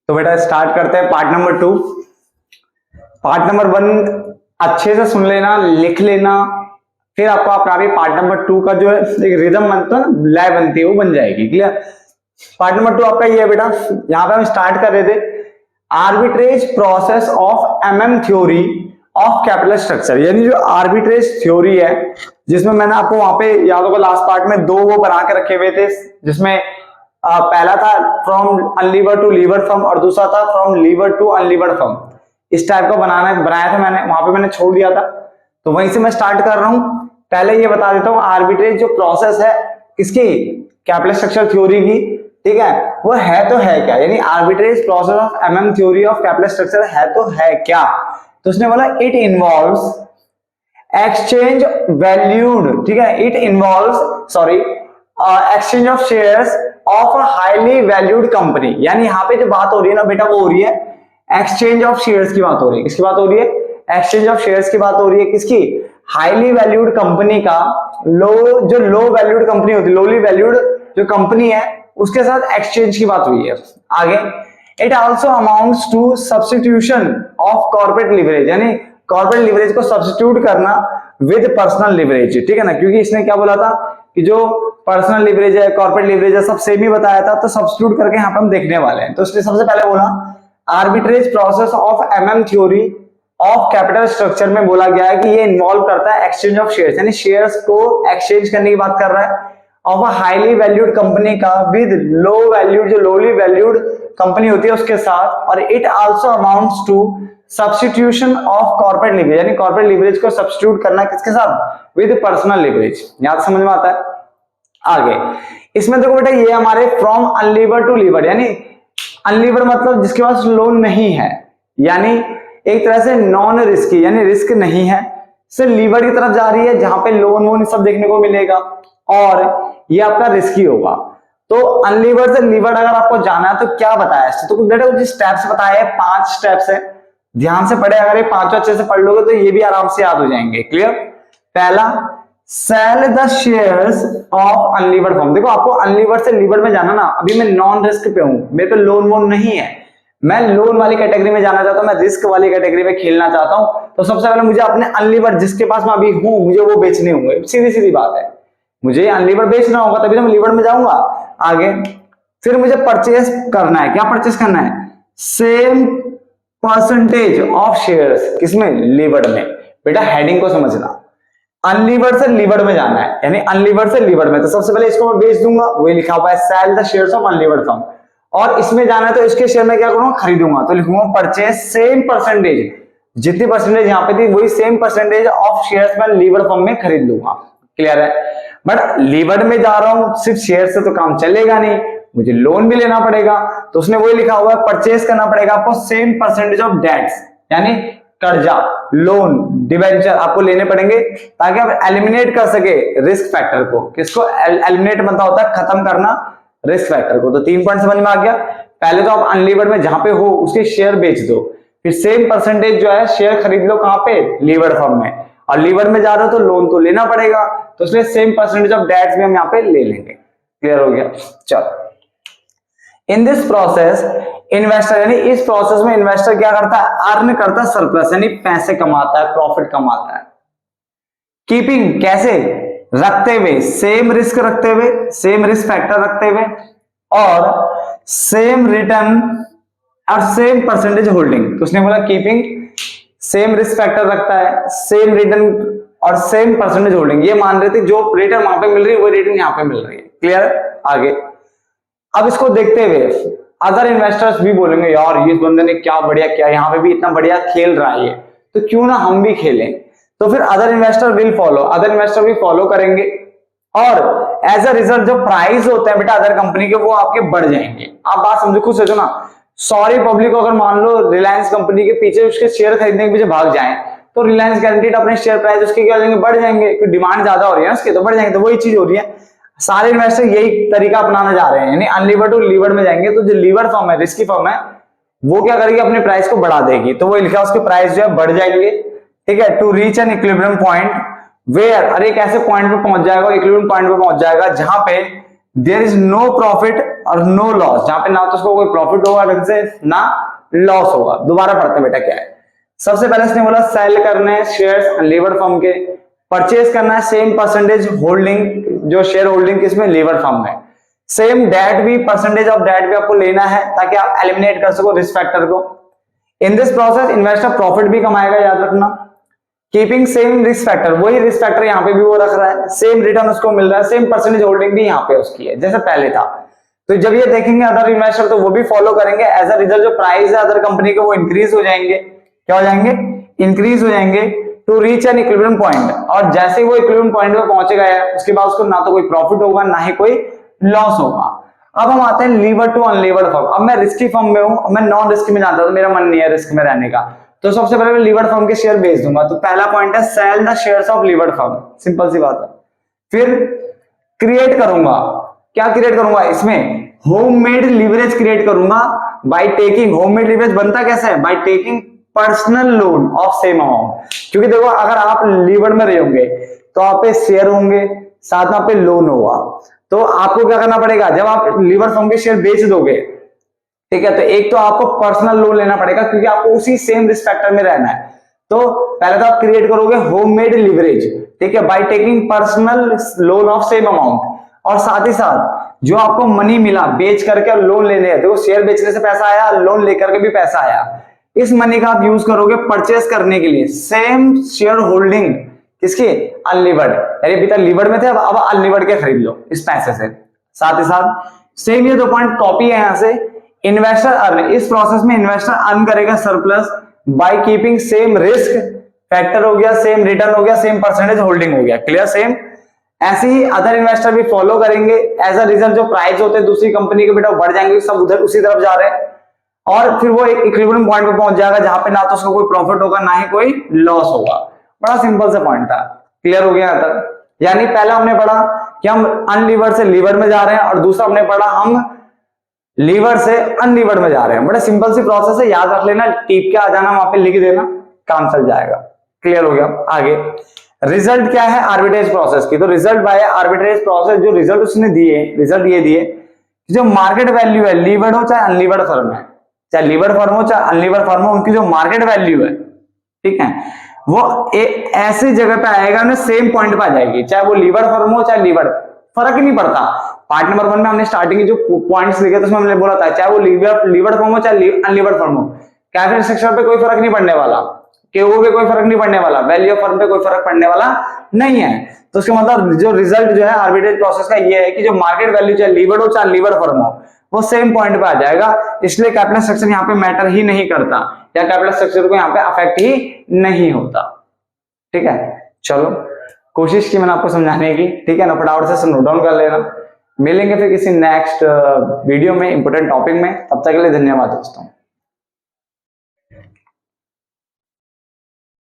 तो बेटा स्टार्ट करते हैं पार्ट नंबर 2। पार्ट नंबर 1 अच्छे से सुन लेना, लिख लेना, फिर आपको अपना भी पार्ट नंबर 2 का जो है एक रिदम बनता है ना, लय बनती है, वो बन जाएगी। क्लियर। पार्ट नंबर 2 आपका ये है बेटा, यहाँ पे हम स्टार्ट कर रहे थे arbitrage process of MM theory of capital structure, यानी जो आर्बिट्रेज थ्योरी है, जिसमें मैंने आपको वहां पे याद होगा लास्ट पार्ट में दो वो बना के रखे हुए थे, जिसमें पहला था from unlevered to levered firm और दूसरा था from levered to unlevered firm. इस टाइप का बनाया था मैंने, वहां पे मैंने छोड़ दिया था, तो वहीं से मैं स्टार्ट कर रहा हूं। पहले ये बता देता हूं आर्बिट्रेज जो प्रोसेस है किसकी, कैपिटल स्ट्रक्चर थ्योरी की, ठीक है, वो है तो है क्या, यानी arbitrage process of MM theory of capital structure है तो है क्या। तो उसने बोला इट इन्वॉल्व्स एक्सचेंज वैल्यूड, ठीक है, it involves exchange of shares of a highly valued company. यानी यहाँ पे जो बात हो रही है ना बेटा, वो हो रही है एक्सचेंज ऑफ शेयर्स की बात हो रही है। किसकी बात हो रही है? एक्सचेंज ऑफ शेयर्स की बात हो रही है। किसकी? हाईली वैल्यूड कंपनी का जो लो वैल्यूड कंपनी होती है, लोली वैल्यूड जो कंपनी है, उसके साथ एक्सचेंज की बात हुई है। आगे it also amounts to substitution of corporate leverage, यानी कॉर्पोरेट लिवरेज को सब्स्टिट्यूट करना विद पर्सनल लिवरेज, ठीक है ना, क्योंकि इसने क्या बोला था कि जो पर्सनल लिवरेज है, कॉर्पोरेट लिवरेज है, सब सेम ही बताया था, तो सब्स्टिट्यूट करके यहाँ पे हम देखने वाले हैं। तो इसलिए सबसे पहले बोला arbitrage process of MM theory of capital structure में बोला गया है कि ये इन्वॉल्व करता है एक्सचेंज ऑफ शेयर्स, यानी शेयर्स को एक्सचेंज करने की बात कर रहा है of a highly valued company का विद लो वैल्यूड, जो लोली वैल्यूड कंपनी होती है उसके साथ। और it also amounts to substitution of corporate leverage, यानी कॉर्पोरेट लिवरेज को सब्स्टिट्यूट करना किसके साथ? With personal leverage. याद समझ में आता है? आगे इसमें देखो बेटा, ये हमारे फ्रॉम अनलीवर्ड टू लीवर्ड, यानी अनलीवर्ड मतलब जिसके पास लोन नहीं है, यानी एक तरह से नॉन रिस्की, यानी रिस्क नहीं है, से लीवर्ड की तरफ जा रही है जहां पे लोन वोन सब देखने को मिलेगा और ये आपका रिस्की होगा। तो अनलीवर्ड से लीवर्ड अगर आपको जाना है तो क्या बताया है? तो बेटा जो स्टेप्स बताए हैं 5 स्टेप्स है, ध्यान से पढ़े, अगर ये 5 अच्छे से पढ़ लोगे तो ये भी आराम से याद हो जाएंगे। क्लियर। पहला, sell the shares of unlevered firm. देखो आपको अनलीवर्ड से लीवर्ड में जाना ना, अभी मैं नॉन रिस्क पे हूं, मेरे पे लोन वोन नहीं है, मैं लोन वाली कैटेगरी में जाना चाहता हूं, मैं रिस्क वाली कैटेगरी में खेलना चाहता हूं, तो सबसे पहले मुझे अपने अनलीवर्ड जिसके पास मैं अभी हूं, मुझे वो बेचने होंगे। सीधी सीधी बात है, मुझे अनलीवर्ड बेचना होगा तभी तो मैं लीवर्ड में जाऊंगा। आगे फिर मुझे परचेस करना है। क्या परचेस करना है? Same percentage of shares. किसमें? लीवर्ड में। बेटा हेडिंग को समझना, अनलीवर्ड से लीवर्ड में जाना है, यानी अनलीवर्ड से लीवर्ड में, तो सबसे पहले इसको मैं बेच दूंगा, वही लिखा हुआ है sell the shares of unlevered firm. और इसमें जाना है तो इसके शेयर में क्या करूंगा? खरीदूंगा, तो लिखूंगा परचेस सेम परसेंटेज, जितनी परसेंटेज यहाँ पे थी वही सेम परसेंटेज ऑफ शेयर्स में लीवर्ड फर्म में खरीद लूंगा। क्लियर है? बट लीवर्ड में जा रहा हूं, सिर्फ शेयर से तो काम चलेगा नहीं, मुझे लोन भी लेना पड़ेगा, तो उसने वही लिखा हुआ है परचेस करना पड़ेगा आपको सेम परसेंटेज ऑफ डेट्स, यानी कर्जा, लोन, डिबेंचर आपको लेने पड़ेंगे ताकि आप एलिमिनेट कर सके रिस्क फैक्टर को। किसको एलिमिनेट मतलब होता है खत्म करना रिस्क फैक्टर को। तो 3 पॉइंट समझ में आ गया। पहले तो आप अनलीवर्ड में जहां पे हो उसके शेयर बेच दो, फिर सेम परसेंटेज जो है शेयर खरीद लो, कहां पे? लीवर्ड फर्म में। और लीवर्ड में जा रहे हो तो लोन तो लेना पड़ेगा, तो इसलिए सेम परसेंटेज ऑफ डेट्स भी हम यहाँ पे ले लेंगे। क्लियर हो गया? चलो, इन दिस प्रोसेस इन्वेस्टर, यानी इस प्रोसेस में इन्वेस्टर क्या करता है? अर्न करता है सरप्लस, यानी पैसे कमाता है, प्रॉफिट कमाता है। कीपिंग कैसे? रखते हुए, सेम रिस्क रखते हुए, सेम रिस्क फैक्टर रखते हुए, और सेम रिटर्न और सेम परसेंटेज होल्डिंग। तो उसने बोला कीपिंग सेम रिस्क फैक्टर रखता है, सेम रिटर्न और सेम परसेंटेज होल्डिंग। ये मान रहे थे जो रिटर्न वहां पे मिल रही है वो रिटर्न यहाँ पे मिल रही है। क्लियर? आगे अब इसको देखते हुए अदर इन्वेस्टर्स भी बोलेंगे यार ये बंदे ने क्या बढ़िया किया, यहाँ पे भी इतना बढ़िया खेल रहा है, तो क्यों ना हम भी खेलें। तो फिर other investor will follow, other investor भी फॉलो करेंगे, और एज अ रिजल्ट जो प्राइस होते हैं बेटा अदर कंपनी के वो आपके बढ़ जाएंगे। आप बात समझो, खुद सोचो ना, सॉरी पब्लिक को अगर मान लो रिलायंस कंपनी के पीछे उसके शेयर खरीदने के पीछे भाग जाए, तो रिलायंस गारंटीड अपने शेयर प्राइस उसके क्या हो जाएंगे? बढ़ जाएंगे, क्योंकि डिमांड ज्यादा हो रही है उसके, तो बढ़ जाएंगे। तो वही चीज हो रही है, सारे इन्वेस्टर यही तरीका अपनाना जा रहे हैं, यानी अनलीवर्ड टू लीवर्ड में जाएंगे, तो जो लीवर्ड फर्म है, रिस्की फर्म है, वो क्या करेगी? अपने प्राइस को बढ़ा देगी। तो वो लिखा उसके प्राइस जो है बढ़ जाएंगे, ठीक है, to reach an equilibrium point where, अरे एक ऐसे पॉइंट पे पहुंच जाएगा, इक्विलिब्रियम पॉइंट पे पहुंच जाएगा जहां पे देयर इज नो प्रॉफिट और नो लॉस, जहां पे ना तो उसको कोई प्रॉफिट होगा ढंग से ना लॉस होगा। दोबारा पढ़ते हैं बेटा क्या है। सबसे पहले इसने बोला सेल करने हैं शेयर्स अनलीवर्ड फर्म के, परचेज करना है सेम परसेंटेज होल्डिंग, जो शेयर होल्डिंग किसमें, लीवर्ड फर्म में। सेम डेट भी, परसेंटेज ऑफ डेट भी आपको लेना है ताकि आप एलिमिनेट कर सको रिस्क फैक्टर को। In this process investor profit भी कमाएगा, याद रखना। कीपिंग सेम रिस्क फैक्टर, वही रिस्क फैक्टर यहाँ पे भी वो रख रहा है, सेम रिटर्न उसको मिल रहा है, सेम परसेंटेज होल्डिंग भी यहाँ पे उसकी है जैसे पहले था। तो जब ये देखेंगे अदर इन्वेस्टर तो वो भी फॉलो करेंगे, एज अ रिजल्ट जो प्राइस है अदर कंपनी के वो इंक्रीज हो जाएंगे। क्या हो जाएंगे, इंक्रीज हो जाएंगे to reach an equilibrium point. और जैसे ही वो इक्विलिब्रियम पॉइंट पे पहुंचेगा उसके बाद उसको ना तो कोई प्रॉफिट होगा ना ही कोई लॉस होगा। अब हम आते हैं लीवर टू अनलीवर्ड फर्म। अब मैं रिस्की फर्म में हूं, मैं नॉन रिस्क में जाता हूं, मेरा मन नहीं है रिस्क में रहने का, तो सबसे पहले मैं लीवर्ड फर्म के शेयर बेच दूंगा। तो पहला पॉइंट है sell the shares of levered firm, simple सी बात है। फिर क्रिएट करूंगा, क्या क्रिएट करूंगा इसमें, होममेड लीवरेज क्रिएट करूंगा बाय टेकिंग, होममेड लीवरेज बनता कैसे है, by taking personal loan of same amount. क्योंकि देखो अगर आप लीवर्ड में रहे होंगे तो आप पे शेयर होंगे, साथ में आप पे लोन होगा, तो आपको क्या करना पड़ेगा, जब आप लीवर फर्म के शेयर बेच दोगे, ठीक है, तो एक तो आपको पर्सनल लोन लेना पड़ेगा क्योंकि आपको उसी सेम रिस्क फैक्टर में रहना है। तो पहले तो आप क्रिएट करोगे होममेड लीवरेज, ठीक है, by taking personal loan of same amount. और साथ ही साथ जो आपको मनी मिला बेच करके लोन लेने, देखो शेयर बेचने से पैसा आया, लोन लेकर के भी पैसा आया, इस मनी का आप यूज करोगे परचेस करने के लिए सेम शेयर होल्डिंग किसकी, अनलीवर्ड, यानी अभी तक लीवर्ड में थे अब अनलीवर्ड के खरीद लो इस पैसे से। साथ ही साथ सेम ये दो पॉइंट कॉपी है यहां से, इन्वेस्टर अर्न, इस प्रोसेस में इन्वेस्टर अर्न करेगा surplus by keeping same risk factor हो गया, सेम रिटर्न हो गया, सेम परसेंटेज होल्डिंग हो गया, क्लियर। सेम ऐसे ही अदर इन्वेस्टर भी फॉलो करेंगे, एज अ रिजल्ट जो प्राइस होते हैं दूसरी कंपनी के बेटा बढ़ जाएंगे, सब उधर उसी तरफ जा रहे हैं, और फिर वो एक इक्विलिब्रियम पॉइंट पे पहुंच जाएगा जहां पे ना तो उसको कोई प्रॉफिट होगा ना ही कोई लॉस होगा। बड़ा सिंपल सा पॉइंट था, क्लियर हो गया यहां तक। यानी पहला हमने पढ़ा कि हम अनलीवर्ड से लीवर्ड में जा रहे हैं, और दूसरा हमने पढ़ा हम लीवर से अनलीवर्ड में जा रहे हैं। बड़ा सिंपल सी प्रोसेस है, याद रख लेना, टिप के आ जाना, वहां पे लिख देना, काम चल जाएगा। क्लियर हो गया। आगे रिजल्ट क्या है आर्बिट्रेज प्रोसेस की, तो रिजल्ट बाय आर्बिट्रेज प्रोसेस, जो रिजल्ट उसने दिए, रिजल्ट ये दिए जो मार्केट वैल्यू है, लीवर्ड हो चाहे अनलीवर्ड फर्म है, चाहे लीवर्ड फर्म हो चाहे अनलीवर्ड फर्म हो, उनकी जो मार्केट वैल्यू है, ठीक है, वो ऐसी जगह पे आएगा ना, सेम पॉइंट पे आ जाएगी, चाहे वो लीवर्ड फर्म हो चाहे लीवर्ड, फर्क ही नहीं पड़ता। पार्ट नंबर 1 में हमने स्टार्टिंग की जो पॉइंट्स लिखे थे उसमें हमने बोला था चाहे वो लीवर्ड फर्म हो चाहे अनलीवर्ड फर्म हो, कैपिटल स्ट्रक्चर पे कोई फर्क नहीं पड़ने वाला, केओ पे कोई फर्क नहीं पड़ने वाला, वैल्यू ऑफ फर्म पे कोई फर्क पड़ने वाला नहीं है। तो उसका मतलब जो रिजल्ट जो है आर्बिट्रेज प्रोसेस का ये है कि जो मार्केट वैल्यू चाहे लीवर्ड हो चाहे लीवर्ड फर्म हो वो सेम पॉइंट पे आ जाएगा, इसलिए कैपिटल स्ट्रक्चर यहाँ पे मैटर ही नहीं करता, या कैपिटल स्ट्रक्चर को यहाँ पे अफेक्ट ही नहीं होता। ठीक है, चलो कोशिश की मैंने आपको समझाने की, ठीक है ना, फटाफट से नोट डाउन कर लेना। मिलेंगे फिर किसी नेक्स्ट वीडियो में इंपोर्टेंट टॉपिक में, तब तक के लिए धन्यवाद दोस्तों।